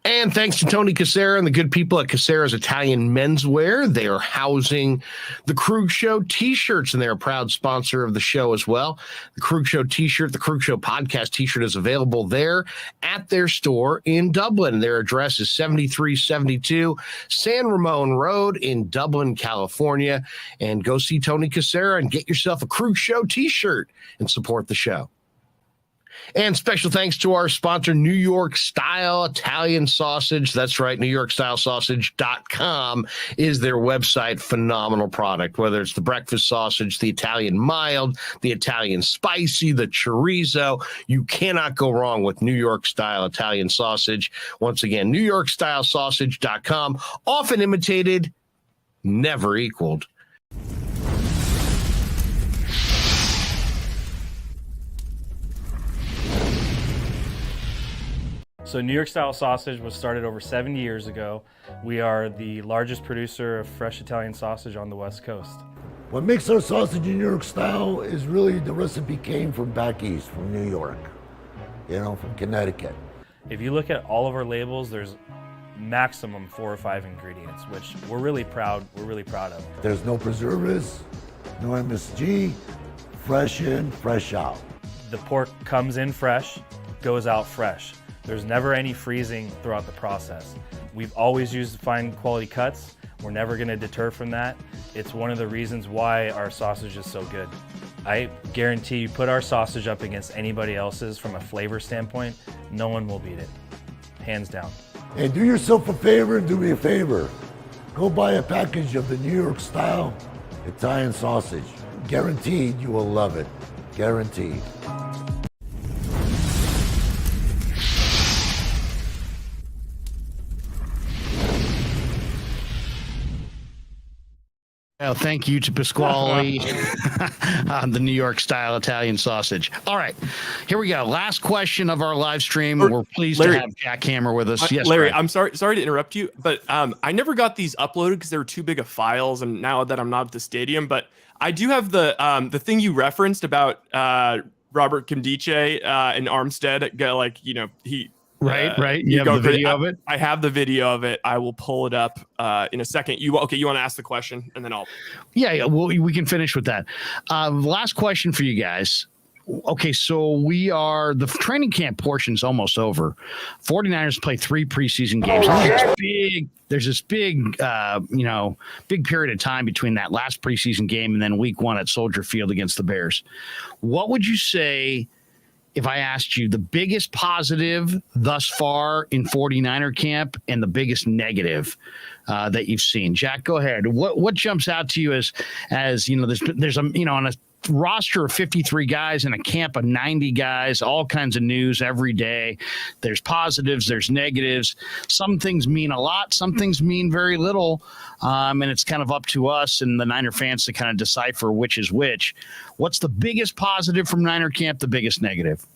And thanks to Tony Casera and the good people at Casera's Italian Menswear. They are housing the Krueg Show t-shirts, and they're a proud sponsor of the show as well. The Krueg Show t-shirt, the Krueg Show podcast t-shirt is available there at their store in Dublin. Their address is 7372 San Ramon Road in Dublin, California. And go see Tony Casera and get yourself a Krueg Show t-shirt and support the show. And special thanks to our sponsor, New York Style Italian Sausage. That's right, NewYorkStyleSausage.com is their website. Phenomenal product, whether it's the breakfast sausage, the Italian mild, the Italian spicy, the chorizo. You cannot go wrong with New York Style Italian Sausage. Once again, NewYorkStyleSausage.com, often imitated, never equaled. So New York Style Sausage was started over 7 years ago. We are the largest producer of fresh Italian sausage on the West Coast. What makes our sausage in New York style is really the recipe came from back east, from New York, from Connecticut. If you look at all of our labels, there's maximum 4 or 5 ingredients, which we're really proud of. There's no preservatives, no MSG, fresh in, fresh out. The pork comes in fresh, goes out fresh. There's never any freezing throughout the process. We've always used fine quality cuts. We're never going to deter from that. It's one of the reasons why our sausage is so good. I guarantee you put our sausage up against anybody else's from a flavor standpoint, no one will beat it, hands down. And do yourself a favor and do me a favor. Go buy a package of the New York Style Italian sausage. Guaranteed you will love it. Guaranteed. Well, thank you to Pasquale on the New York Style Italian Sausage. All right, here we go. Last question of our live stream. We're pleased to have Jack Hammer with us. Yes, Larry, Greg. I'm sorry to interrupt you, but I never got these uploaded because they were too big of files, and now that I'm not at the stadium, but I do have the thing you referenced about Robert Kimdiche and Armstead. He. Right. You have the video of it? I have the video of it. I will pull it up in a second. You want to ask the question, and then I'll... Yeah, well, we can finish with that. Last question for you guys. Okay, so the training camp portion's almost over. 49ers play 3 preseason games. There's this big period of time between that last preseason game and then week 1 at Soldier Field against the Bears. What would you say if I asked you the biggest positive thus far in 49er camp and the biggest negative that you've seen? Jack, go ahead. What jumps out to you as there's on a roster of 53 guys in a camp of 90 guys, all kinds of news every day. There's positives, there's negatives. Some things mean a lot, some things mean very little. And it's kind of up to us and the Niner fans to kind of decipher which is which. What's the biggest positive from Niner camp, the biggest negative?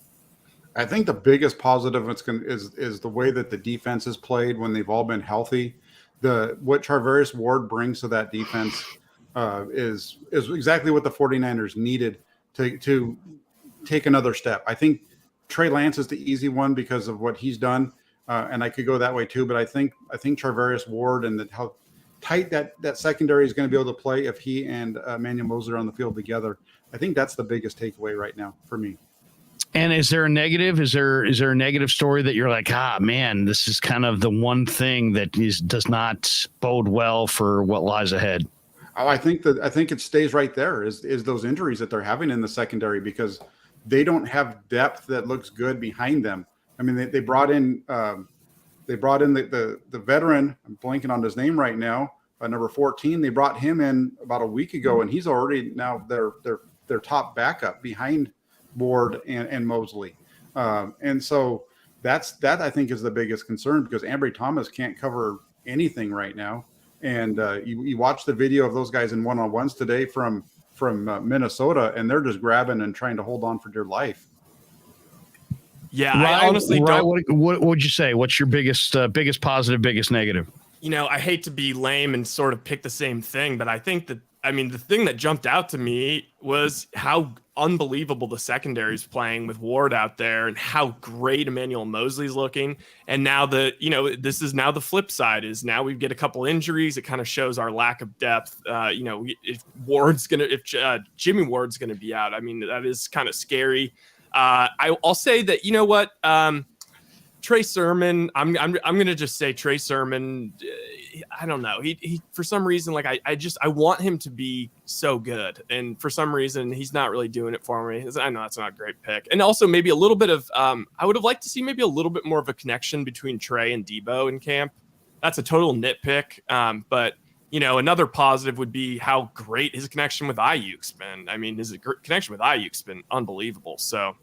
I think the biggest positive is the way that the defense is played when they've all been healthy. What Charvarius Ward brings to that defense is exactly what the 49ers needed to take another step. I think Trey Lance is the easy one because of what he's done, and I could go that way too. But I think Charvarius Ward and how tight that secondary is going to be able to play if he and Emmanuel Mosley are on the field together. I think that's the biggest takeaway right now for me. And is there a negative? Is there a negative story that you're like, man, this is kind of the one thing that does not bode well for what lies ahead? Oh, I think it stays right there is those injuries that they're having in the secondary, because they don't have depth that looks good behind them. I mean, they brought in the veteran. I'm blanking on his name right now. Number 14. They brought him in about a week ago, and he's already now their top backup behind Ward and Mosley. And so that I think is the biggest concern, because Ambry Thomas can't cover anything right now. And you watch the video of those guys in one-on-ones today from Minnesota, and they're just grabbing and trying to hold on for dear life. Yeah, I honestly don't. What would you say? What's your biggest positive, biggest negative? I hate to be lame and sort of pick the same thing, but I think that, the thing that jumped out to me was how unbelievable the secondary is playing with Ward out there, and how great Emmanuel Mosley's looking. And now this is now the flip side is now we get a couple injuries. It kind of shows our lack of depth. If Jimmy Ward's going to be out, that is kind of scary. I'll say that, Trey Sermon, I'm going to just say Trey Sermon, I don't know. He for some reason, I want him to be so good. And for some reason, he's not really doing it for me. I know that's not a great pick. And also maybe a little bit of, I would have liked to see maybe a little bit more of a connection between Trey and Debo in camp. That's a total nitpick. But, another positive would be how great his connection with Ayuk's been. His connection with Ayuk's been unbelievable. So,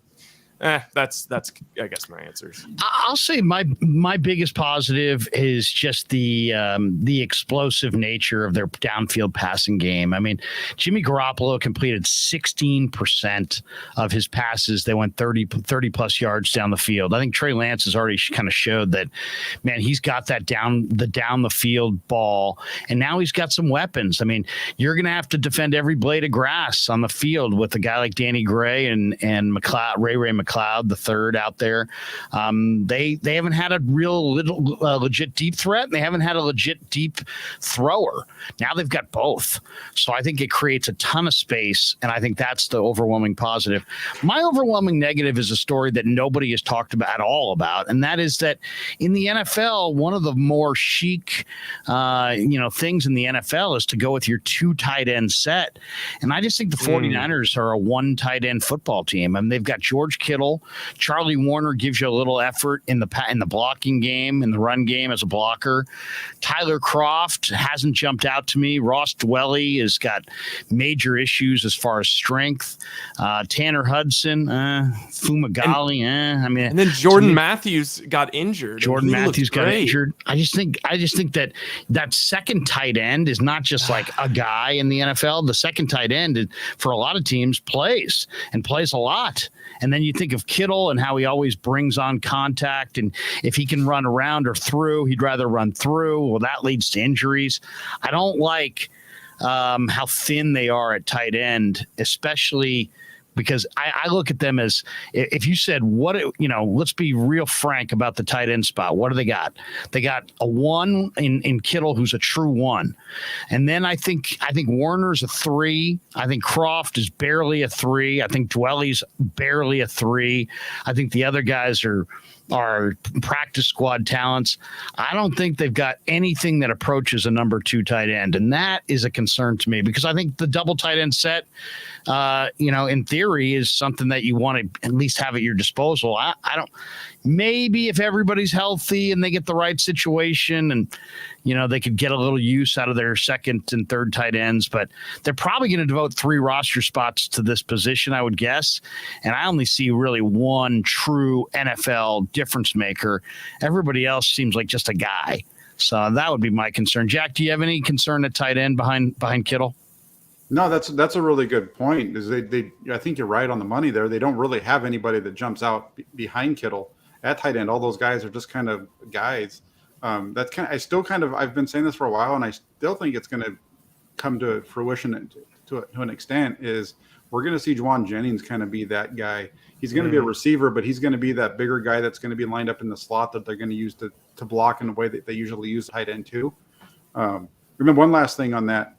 that's I guess my answers. I'll say my biggest positive is just the explosive nature of their downfield passing game. Jimmy Garoppolo completed 16% of his passes. They went 30 plus yards down the field. I think Trey Lance has already kind of showed that, man, he's got that down the field ball, and now he's got some weapons. You're going to have to defend every blade of grass on the field with a guy like Danny Gray and McLeod, Ray McLeod the third out there. They haven't had a real legit deep threat, and they haven't had a legit deep thrower. Now they've got both. So I think it creates a ton of space, and I think that's the overwhelming positive. My overwhelming negative is a story that nobody has talked about at all about, and that is that in the NFL, one of the more chic things in the NFL is to go with your 2 tight end set. And I just think the 49ers are a 1 tight end football team. They've got George Kittle. Charlie Warner gives you a little effort in the blocking game, in the run game as a blocker. Tyler Kroft hasn't jumped out to me. Ross Dwelly has got major issues as far as strength. Tanner Hudson, Fumagalli, and then Jordan Matthews got injured. Jordan Matthews got injured. I just think that second tight end is not just like a guy in the NFL. The second tight end, for a lot of teams, plays a lot. And then you think of Kittle and how he always brings on contact, and if he can run around or through, he'd rather run through. Well, that leads to injuries. I don't like how thin they are at tight end, especially because I look at them as, if you said let's be real frank about the tight end spot. What do they got? They got a 1 in Kittle, who's a true 1. And then I think Warner's a 3. I think Kroft is barely a 3. I think Dwelly's barely a 3. I think the other guys are practice squad talents. I don't think they've got anything that approaches a number 2 tight end. And that is a concern to me, because I think the double tight end set, in theory, is something that you want to at least have at your disposal. I don't, maybe if everybody's healthy and they get the right situation, and they could get a little use out of their second and third tight ends, but they're probably going to devote 3 roster spots to this position, I would guess. And I only see really 1 true NFL difference maker. Everybody else seems like just a guy. So that would be my concern. Jack, do you have any concern at tight end behind Kittle? No, that's a really good point. Is I think you're right on the money there. They don't really have anybody that jumps out behind Kittle at tight end. All those guys are just kind of guys. I've been saying this for a while, and I still think it's going to come to fruition to an extent is we're going to see Juwan Jennings kind of be that guy. He's going to be a receiver, but he's going to be that bigger guy that's going to be lined up in the slot that they're going to use to block in the way that they usually use tight end too. Remember one last thing on that.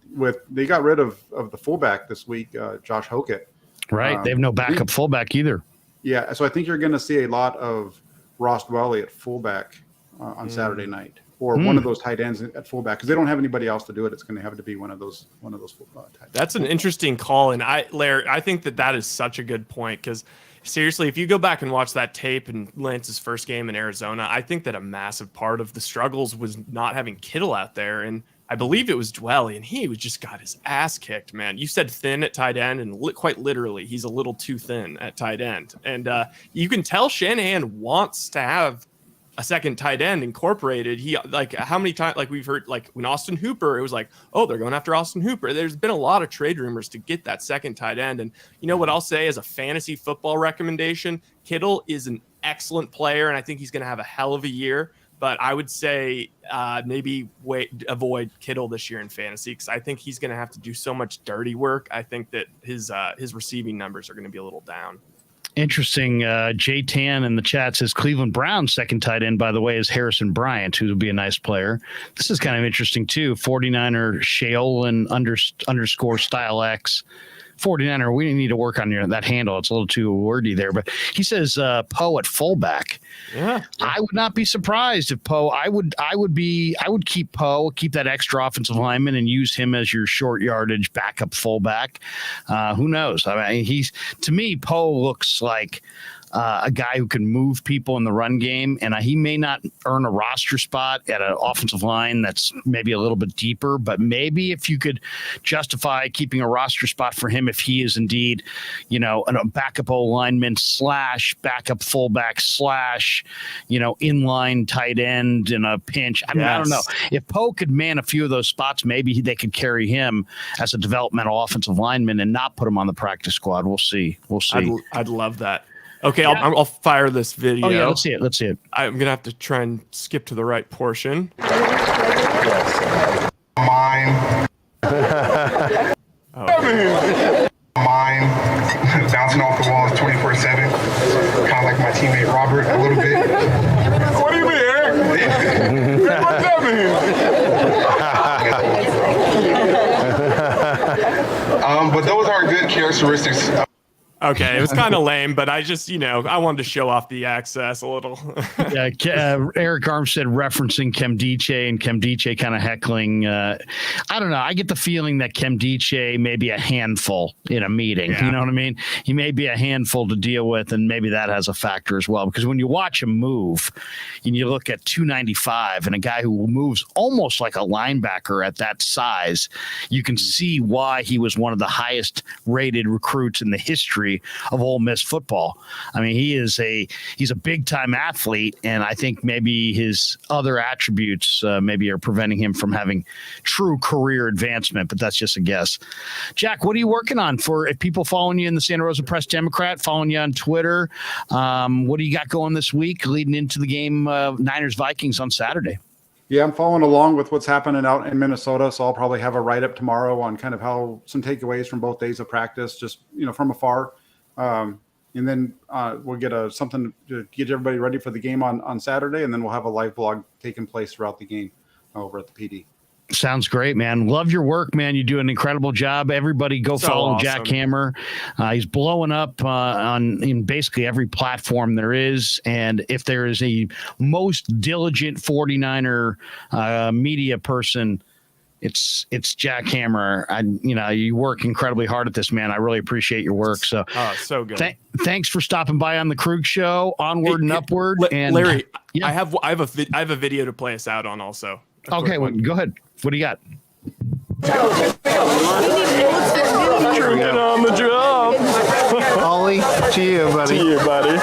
They got rid of the fullback this week, Josh Hokett. Right. They have no backup fullback either. Yeah. So I think you're going to see a lot of Ross Dwelly at fullback on Saturday night, or one of those tight ends at fullback, because they don't have anybody else to do it. It's going to have to be one of those tight ends. That's an interesting call. And Larry, I think that is such a good point, because seriously, if you go back and watch that tape in Lance's first game in Arizona, I think that a massive part of the struggles was not having Kittle out there. And I believe it was Dwelly, and he was just got his ass kicked, man. You said thin at tight end, and quite literally, he's a little too thin at tight end. And you can tell Shanahan wants to have a second tight end incorporated. He how many times, we've heard, when Austin Hooper, it was oh, they're going after Austin Hooper. There's been a lot of trade rumors to get that second tight end. And you know what I'll say as a fantasy football recommendation, Kittle is an excellent player, and I think he's going to have a hell of a year. But I would say maybe avoid Kittle this year in fantasy, because I think he's going to have to do so much dirty work. I think that his receiving numbers are going to be a little down. Interesting. Jay Tan in the chat says Cleveland Browns' second tight end, by the way, is Harrison Bryant, who will be a nice player. This is kind of interesting, too. 49er Shaolin _ Style X. 49er, we need to work on that handle. It's a little too wordy there, but he says Poe at fullback. Yeah, I would not be surprised if Poe. I would keep Poe, keep that extra offensive lineman, and use him as your short yardage backup fullback. Who knows? I mean, to me, Poe looks like a guy who can move people in the run game, and he may not earn a roster spot at an offensive line that's maybe a little bit deeper, but maybe if you could justify keeping a roster spot for him, if he is indeed, a backup lineman / backup fullback / inline tight end in a pinch. I mean, I don't know. If Poe could man a few of those spots, maybe they could carry him as a developmental offensive lineman and not put him on the practice squad. We'll see. I'd love that. Okay, yeah. I'll fire this video. Oh, yeah, let's see it. I'm going to have to try and skip to the right portion. Mine. Mine. Bouncing off the walls 24/7. Kind of like my teammate Robert a little bit. What do you mean, Eric? What's that mean? But those are good characteristics. Okay, it was kind of lame, but I just, I wanted to show off the access a little. Yeah, Eric Armstead referencing Kemdiche and Kemdiche kind of heckling. I don't know. I get the feeling that Kemdiche may be a handful in a meeting. Yeah. You know what I mean? He may be a handful to deal with, and maybe that has a factor as well. Because when you watch him move, and you look at 295 and a guy who moves almost like a linebacker at that size, you can see why he was one of the highest rated recruits in the history of Ole Miss football. I mean, he's a big time athlete, and I think maybe his other attributes maybe are preventing him from having true career advancement, but that's just a guess. Jack, what are you working on for people following you in the Santa Rosa Press Democrat, following you on Twitter? What do you got going this week leading into the game Niners Vikings on Saturday? Yeah, I'm following along with what's happening out in Minnesota, so I'll probably have a write-up tomorrow on kind of how some takeaways from both days of practice, just from afar. And then we'll get something to get everybody ready for the game on Saturday, and then we'll have a live blog taking place throughout the game over at the PD. Sounds great, man. Love your work, man. You do an incredible job. Everybody go follow awesome. Jack Hammer. He's blowing up in basically every platform there is. And if there is a most diligent 49er media person, it's Jack Hammer. You work incredibly hard at this, man. I really appreciate your work. So, so good. Thanks for stopping by on the Krueg Show. Onward and upward. And Larry, yeah. I have a video to play us out on also. Okay, well, go ahead. What do you got? Drinking on the job. Ollie, to you, buddy. To you, buddy.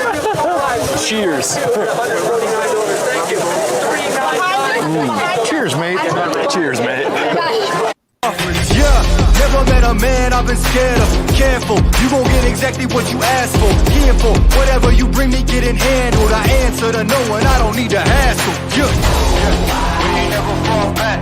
Cheers. Cheers, mate. Cheers, mate. Yeah, never met a man I've been scared of. Careful, you gon' get exactly what you asked for. Careful, whatever you bring me getting handled. I answer to no one, I don't need to hassle. Yeah. We ain't never fall back.